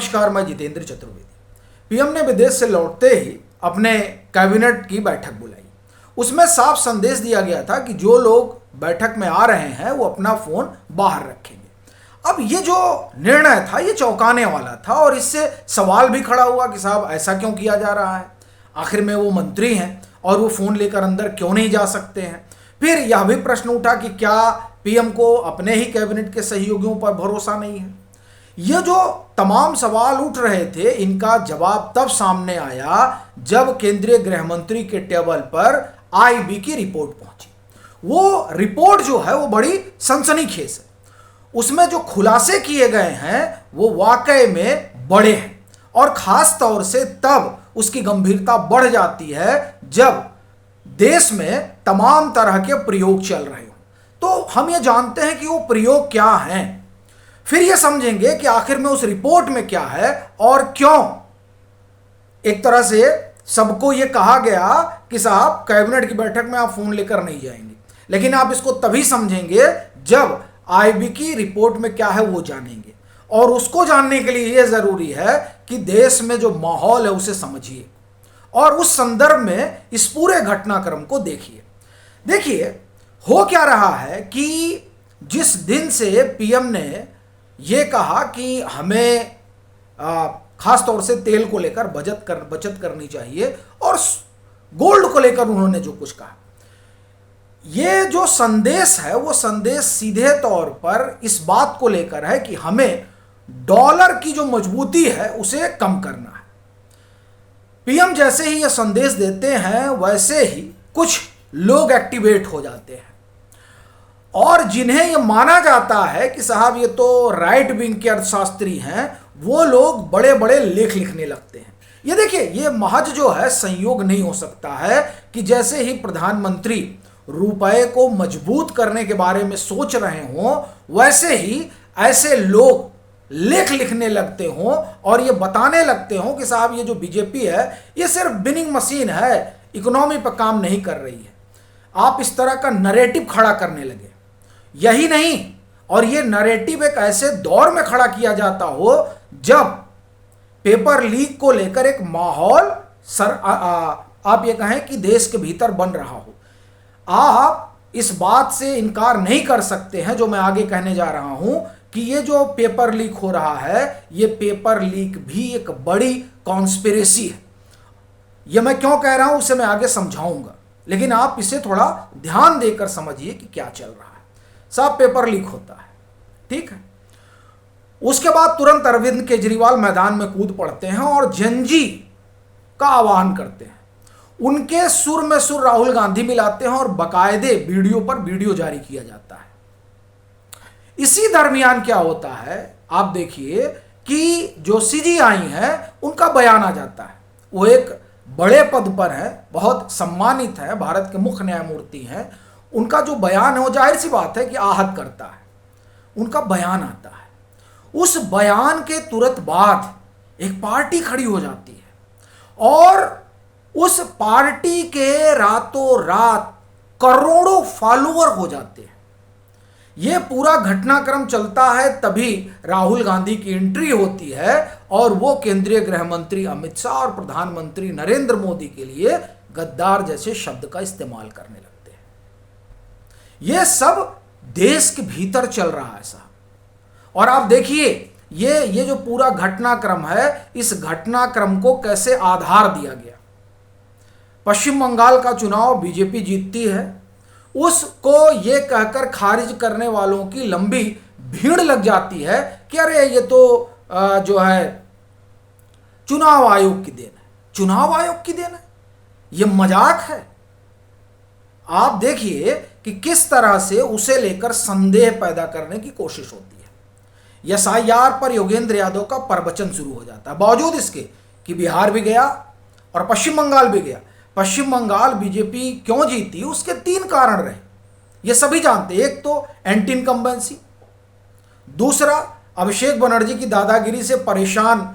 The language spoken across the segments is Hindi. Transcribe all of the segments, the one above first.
नमस्कार, मैं जितेंद्र चतुर्वेदी। पीएम ने विदेश से लौटते ही अपने कैबिनेट की बैठक बुलाई। उसमें साफ संदेश दिया गया था कि जो लोग बैठक में आ रहे हैं वो अपना फोन बाहर रखेंगे। अब ये जो निर्णय था ये चौंकाने वाला था और इससे सवाल भी खड़ा हुआ कि साहब ऐसा क्यों किया जा रहा है। आखिर में वो मंत्री हैं और वो फोन लेकर अंदर क्यों नहीं जा सकते हैं। फिर यह भी प्रश्न उठा कि क्या पीएम को अपने ही कैबिनेट के सहयोगियों पर भरोसा नहीं है। ये जो तमाम सवाल उठ रहे थे इनका जवाब तब सामने आया जब केंद्रीय गृह मंत्री के टेबल पर आईबी की रिपोर्ट पहुंची। वो रिपोर्ट जो है वो बड़ी सनसनीखेज है। उसमें जो खुलासे किए गए हैं वो वाकई में बड़े हैं और खास तौर से तब उसकी गंभीरता बढ़ जाती है जब देश में तमाम तरह के प्रयोग चल रहे हो। तो हम ये जानते हैं कि वो प्रयोग क्या हैं, फिर ये समझेंगे कि आखिर में उस रिपोर्ट में क्या है और क्यों एक तरह से सबको ये कहा गया कि साहब कैबिनेट की बैठक में आप फोन लेकर नहीं जाएंगे। लेकिन आप इसको तभी समझेंगे जब आईबी की रिपोर्ट में क्या है वो जानेंगे। और उसको जानने के लिए यह जरूरी है कि देश में जो माहौल है उसे समझिए और उस संदर्भ में इस पूरे घटनाक्रम को देखिए। देखिए हो क्या रहा है कि जिस दिन से पीएम ने ये कहा कि हमें खास तौर से तेल को लेकर बचत करनी चाहिए और गोल्ड को लेकर उन्होंने जो कुछ कहा, ये जो संदेश है वो संदेश सीधे तौर पर इस बात को लेकर है कि हमें डॉलर की जो मजबूती है उसे कम करना है। पीएम जैसे ही ये संदेश देते हैं वैसे ही कुछ लोग एक्टिवेट हो जाते हैं और जिन्हें ये माना जाता है कि साहब ये तो राइट विंग के अर्थशास्त्री हैं, वो लोग बड़े बड़े लेख लिखने लगते हैं। ये देखिए ये महज जो है संयोग नहीं हो सकता है कि जैसे ही प्रधानमंत्री रुपए को मजबूत करने के बारे में सोच रहे हों वैसे ही ऐसे लोग लेख लिखने लगते हों और ये बताने लगते हों कि साहब ये जो बीजेपी है ये सिर्फ बिनिंग मशीन है, इकोनॉमी पर काम नहीं कर रही है। आप इस तरह का नरेटिव खड़ा करने लगे। यही नहीं, और ये नैरेटिव एक ऐसे दौर में खड़ा किया जाता हो जब पेपर लीक को लेकर एक माहौल आप ये कहें कि देश के भीतर बन रहा हो। आप इस बात से इनकार नहीं कर सकते हैं जो मैं आगे कहने जा रहा हूं कि ये जो पेपर लीक हो रहा है ये पेपर लीक भी एक बड़ी कॉन्स्पिरेसी है। ये मैं क्यों कह रहा हूं उसे मैं आगे समझाऊंगा, लेकिन आप इसे थोड़ा ध्यान देकर समझिए कि क्या चल रहा है। साहब पेपर लीक होता है, ठीक है। उसके बाद तुरंत अरविंद केजरीवाल मैदान में कूद पड़ते हैं और जंजी का आह्वान करते हैं। उनके सुर में सुर राहुल गांधी मिलाते हैं और बाकायदे वीडियो पर वीडियो जारी किया जाता है। इसी दरमियान क्या होता है आप देखिए कि जो सीजीआई हैं उनका बयान आ जाता है। वो एक बड़े पद पर है, बहुत सम्मानित है, भारत के मुख्य न्यायमूर्ति हैं। उनका जो बयान है वो जाहिर सी बात है कि आहत करता है। उनका बयान आता है, उस बयान के तुरंत बाद एक पार्टी खड़ी हो जाती है और उस पार्टी के रातों रात करोड़ों फॉलोअर हो जाते हैं। यह पूरा घटनाक्रम चलता है तभी राहुल गांधी की एंट्री होती है और वो केंद्रीय गृह मंत्री अमित शाह और प्रधानमंत्री नरेंद्र मोदी के लिए गद्दार जैसे शब्द का इस्तेमाल करने लगते हैं। यह सब देश के भीतर चल रहा है साहब। और आप देखिए ये जो पूरा घटनाक्रम है इस घटनाक्रम को कैसे आधार दिया गया। पश्चिम बंगाल का चुनाव बीजेपी जीतती है, उसको ये कहकर खारिज करने वालों की लंबी भीड़ लग जाती है कि अरे ये तो जो है चुनाव आयोग की देन है। चुनाव आयोग की देन है, ये मजाक है। आप देखिए कि किस तरह से उसे लेकर संदेह पैदा करने की कोशिश होती है। एसआईआर पर योगेंद्र यादव का प्रवचन शुरू हो जाता है, बावजूद इसके कि बिहार भी गया और पश्चिम बंगाल भी गया। पश्चिम बंगाल बीजेपी क्यों जीती उसके 3 कारण रहे, ये सभी जानते हैं। एक तो एंटी इनकम्बेंसी, दूसरा अभिषेक बनर्जी की दादागिरी से परेशान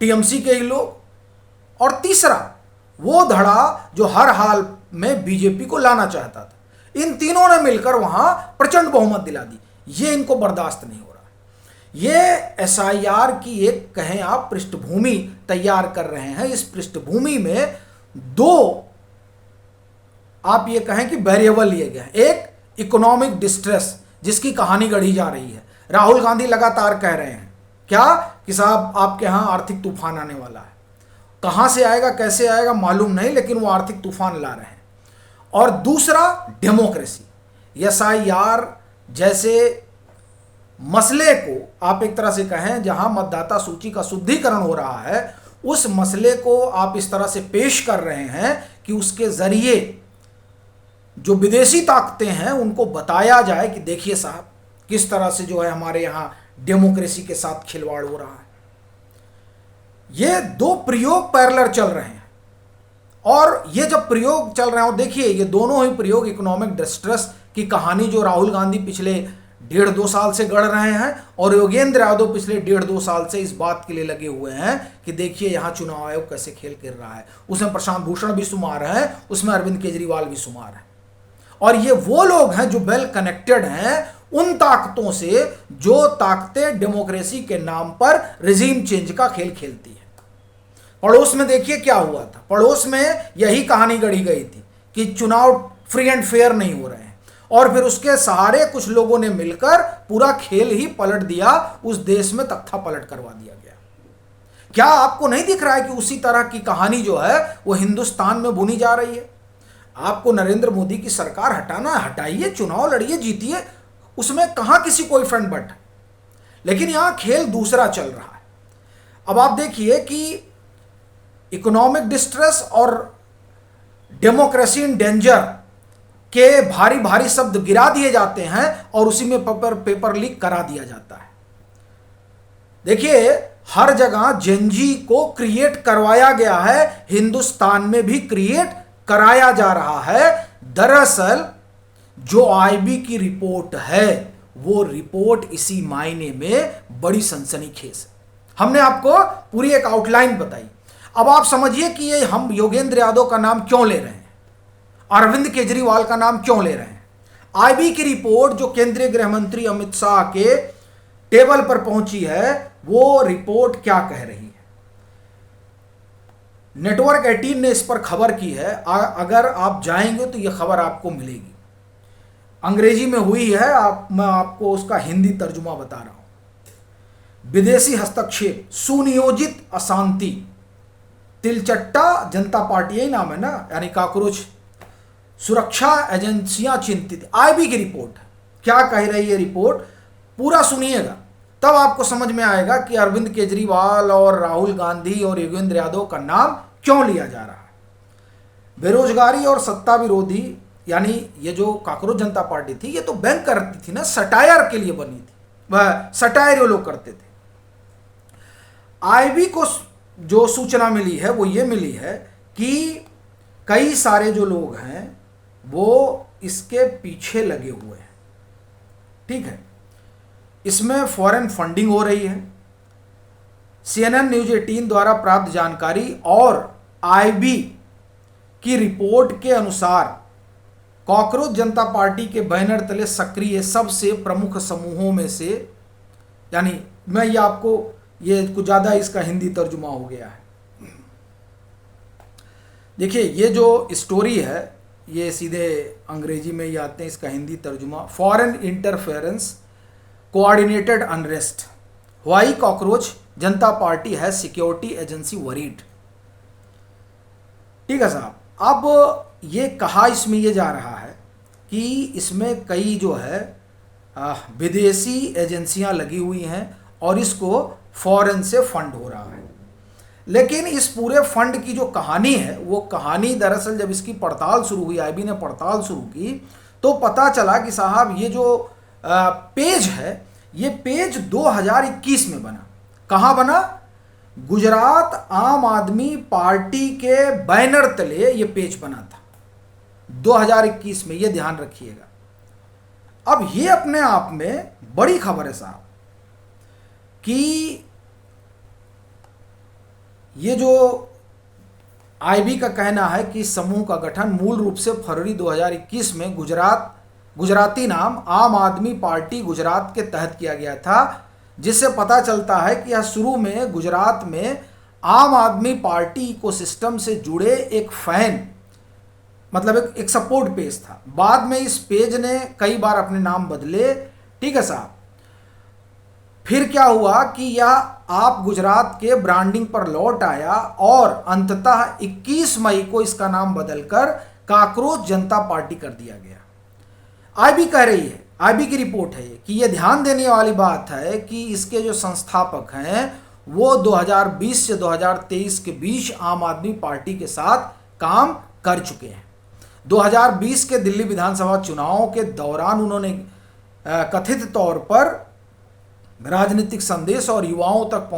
टीएमसी के ही लोग, और तीसरा वो धड़ा जो हर हाल में बीजेपी को लाना चाहता था। इन तीनों ने मिलकर वहां प्रचंड बहुमत दिला दी। ये इनको बर्दाश्त नहीं हो रहा। ये एसआईआर की एक कहें आप पृष्ठभूमि तैयार कर रहे हैं। इस पृष्ठभूमि में दो आप ये कहें कि वेरिएबल लिए गए हैं। एक इकोनॉमिक डिस्ट्रेस जिसकी कहानी गढ़ी जा रही है। राहुल गांधी लगातार कह रहे हैं क्या कि साहब आपके यहाँ आर्थिक तूफान आने वाला है। कहाँ से आएगा कैसे आएगा मालूम नहीं, लेकिन वो आर्थिक तूफान ला रहे हैं। और दूसरा डेमोक्रेसी। एसआईआर जैसे मसले को आप एक तरह से कहें जहां मतदाता सूची का शुद्धिकरण हो रहा है, उस मसले को आप इस तरह से पेश कर रहे हैं कि उसके जरिए जो विदेशी ताकतें हैं उनको बताया जाए कि देखिए साहब किस तरह से जो है हमारे यहाँ डेमोक्रेसी के साथ खिलवाड़ हो रहा है। ये दो प्रयोग पैरेलल चल रहे हैं, और ये जब प्रयोग चल रहे हो देखिए ये दोनों ही प्रयोग इकोनॉमिक डिस्ट्रेस की कहानी जो राहुल गांधी पिछले 1.5-2 साल से गढ़ रहे हैं, और योगेंद्र यादव पिछले 1.5-2 साल से इस बात के लिए लगे हुए हैं कि देखिए यहाँ चुनाव आयोग कैसे खेल खेल रहा है। उसमें प्रशांत भूषण भी शुमार है, उसमें अरविंद केजरीवाल भी शुमार है। और ये वो लोग हैं जो वेल कनेक्टेड हैं उन ताकतों से जो ताकतें डेमोक्रेसी के नाम पर रिजीम चेंज का खेल खेलती है। पड़ोस में देखिए क्या हुआ था। पड़ोस में यही कहानी गढ़ी गई थी कि चुनाव फ्री एंड फेयर नहीं हो रहे हैं, और फिर उसके सहारे कुछ लोगों ने मिलकर पूरा खेल ही पलट दिया, उस देश में तख्ता पलट करवा दिया गया। क्या आपको नहीं दिख रहा है कि उसी तरह की कहानी जो है वो हिंदुस्तान में बुनी जा रही है? आपको नरेंद्र मोदी की सरकार हटाना है, हटाइए, चुनाव लड़िए, जीतिए, उसमें कहां किसी कोई फ्रंट बट है। लेकिन यहां खेल दूसरा चल रहा है। अब आप देखिए कि इकोनॉमिक डिस्ट्रेस और डेमोक्रेसी इन डेंजर के भारी भारी शब्द गिरा दिए जाते हैं और उसी में पेपर लीक करा दिया जाता है। देखिए हर जगह जेनजी को क्रिएट करवाया गया है, हिंदुस्तान में भी क्रिएट कराया जा रहा है। दरअसल जो आईबी की रिपोर्ट है वो रिपोर्ट इसी मायने में बड़ी सनसनीखेज है। हमने आपको पूरी एक आउटलाइन बताई। अब आप समझिए कि ये हम योगेंद्र यादव का नाम क्यों ले रहे हैं, अरविंद केजरीवाल का नाम क्यों ले रहे हैं। आईबी की रिपोर्ट जो केंद्रीय गृह मंत्री अमित शाह के टेबल पर पहुंची है, वो रिपोर्ट क्या कह रही है। नेटवर्क 18 ने इस पर खबर की है। अगर आप जाएंगे तो यह खबर आपको मिलेगी। अंग्रेजी में हुई है, मैं आपको उसका हिंदी तर्जुमा बता रहा हूं। विदेशी हस्तक्षेप, सुनियोजित अशांति, तिलचट्टा जनता पार्टी यही नाम है ना, यानी कॉकरोच, सुरक्षा एजेंसियां चिंतित। आईबी की रिपोर्ट है। क्या कह रही है रिपोर्ट, पूरा सुनिएगा तब आपको समझ में आएगा कि अरविंद केजरीवाल और राहुल गांधी और योगेंद्र यादव का नाम क्यों लिया जा रहा है। बेरोजगारी और सत्ता विरोधी, यानी ये जो कॉकरोच जनता पार्टी थी ये तो बैंक करती थी ना, सटायर के लिए बनी थी, वह सटायर ये लोग करते थे। आईबी को जो सूचना मिली है वो ये मिली है कि कई सारे जो लोग हैं वो इसके पीछे लगे हुए हैं। ठीक है, इसमें फॉरेन फंडिंग हो रही है। CNN न्यूज 18 द्वारा प्राप्त जानकारी और आईबी की रिपोर्ट के अनुसार कॉकरोच जनता पार्टी के बैनर तले सक्रिय सबसे प्रमुख समूहों में से, यानी मैं ये आपको ये कुछ ज़्यादा इसका हिंदी तर्जुमा हो गया है। देखिए ये जो स्टोरी है ये सीधे अंग्रेजी में ही आते हैं, इसका हिंदी तर्जुमा, foreign interference coordinated unrest, why cockroach Janata party है सिक्योरिटी एजेंसी वरीड। ठीक है साहब, अब ये कहा इसमें ये जा रहा है कि इसमें कई जो है विदेशी एजेंसियां लगी हुई हैं और इसको फॉरेन से फंड हो रहा है। लेकिन इस पूरे फंड की जो कहानी है वो कहानी दरअसल जब इसकी पड़ताल शुरू हुई, आईबी ने पड़ताल शुरू की तो पता चला कि साहब ये जो पेज है ये पेज 2021 में बना। कहाँ बना? गुजरात आम आदमी पार्टी के बैनर तले ये पेज बना था 2021 में, ये ध्यान रखिएगा। अब ये अपने आप में बड़ी खबर है साहब कि ये जो आईबी का कहना है कि समूह का गठन मूल रूप से फरवरी 2021 में गुजराती नाम आम आदमी पार्टी गुजरात के तहत किया गया था, जिससे पता चलता है कि यह शुरू में गुजरात में आम आदमी पार्टी इकोसिस्टम से जुड़े एक फैन, मतलब एक सपोर्ट पेज था। बाद में इस पेज ने कई बार अपने नाम बदले। ठीक है साहब। फिर क्या हुआ कि यह आप गुजरात के ब्रांडिंग पर लौट आया और अंततः 21 मई को इसका नाम बदलकर काकरोच जनता पार्टी कर दिया गया। आईबी कह रही है, आईबी की रिपोर्ट है कि यह ध्यान देने वाली बात है कि इसके जो संस्थापक हैं वो 2020 से 2023 के बीच आम आदमी पार्टी के साथ काम कर चुके हैं। 2020 के दिल्ली विधानसभा चुनावों के दौरान उन्होंने कथित तौर पर राजनीतिक संदेश और युवाओं तक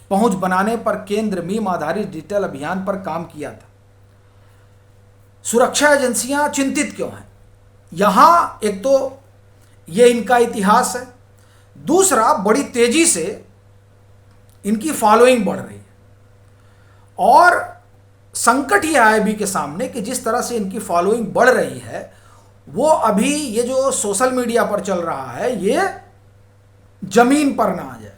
पहुंच बनाने पर केंद्र मीम आधारित डिजिटल अभियान पर काम किया था। सुरक्षा एजेंसियां चिंतित क्यों हैं? यहां एक तो ये इनका इतिहास है, दूसरा बड़ी तेजी से इनकी फॉलोइंग बढ़ रही है और संकट ये आईबी के सामने कि जिस तरह से इनकी फॉलोइंग बढ़ रही है वो अभी ये जो सोशल मीडिया पर चल रहा है ये जमीन पर ना आ जाए।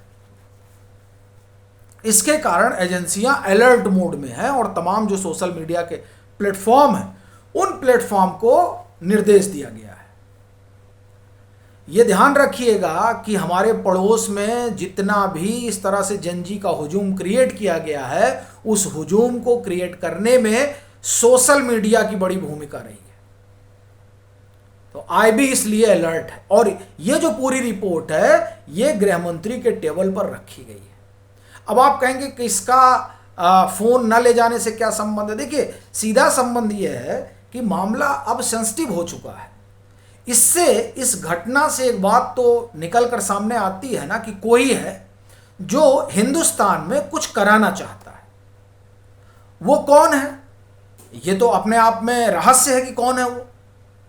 इसके कारण एजेंसियां अलर्ट मोड में हैं और तमाम जो सोशल मीडिया के प्लेटफॉर्म हैं उन प्लेटफॉर्म को निर्देश दिया गया है। ये ध्यान रखिएगा कि हमारे पड़ोस में जितना भी इस तरह से जनजी का हुजूम क्रिएट किया गया है उस हुजूम को क्रिएट करने में सोशल मीडिया की बड़ी भूमिका रही है। तो आईबी इसलिए अलर्ट है और ये जो पूरी रिपोर्ट है ये गृह मंत्री के टेबल पर रखी गई है। अब आप कहेंगे कि इसका फोन न ले जाने से क्या संबंध है? देखिए सीधा संबंध ये है कि मामला अब सेंसिटिव हो चुका है। इससे इस घटना से एक बात तो निकल कर सामने आती है ना कि कोई है जो हिंदुस्तान में कुछ कराना चाहता है। वो कौन है? ये तो अपने आप में रहस्य है कि कौन है वो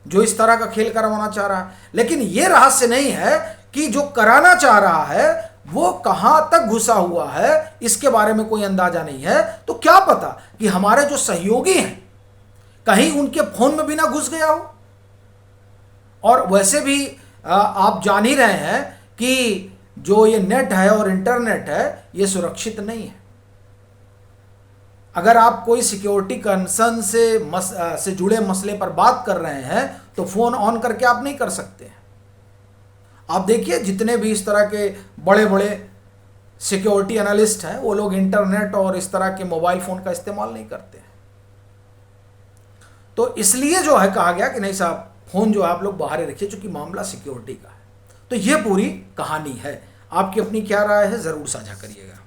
जो इस तरह का खेल करवाना चाह रहा है। लेकिन ये रहस्य नहीं है कि जो कराना चाह रहा है वो कहां तक घुसा हुआ है, इसके बारे में कोई अंदाजा नहीं है। तो क्या पता कि हमारे जो सहयोगी हैं कहीं उनके फोन में भी ना घुस गया हो। और वैसे भी आप जान ही रहे हैं कि जो ये नेट है और इंटरनेट है ये सुरक्षित नहीं है। अगर आप कोई सिक्योरिटी कंसर्न से जुड़े मसले पर बात कर रहे हैं तो फोन ऑन करके आप नहीं कर सकते हैं। आप देखिए जितने भी इस तरह के बड़े बड़े सिक्योरिटी एनालिस्ट हैं वो लोग इंटरनेट और इस तरह के मोबाइल फोन का इस्तेमाल नहीं करते हैं। तो इसलिए जो है कहा गया कि नहीं साहब फोन जो आप लोग बाहर रखिए चूंकि मामला सिक्योरिटी का है। तो ये पूरी कहानी है। आपकी अपनी क्या राय है जरूर साझा करिएगा।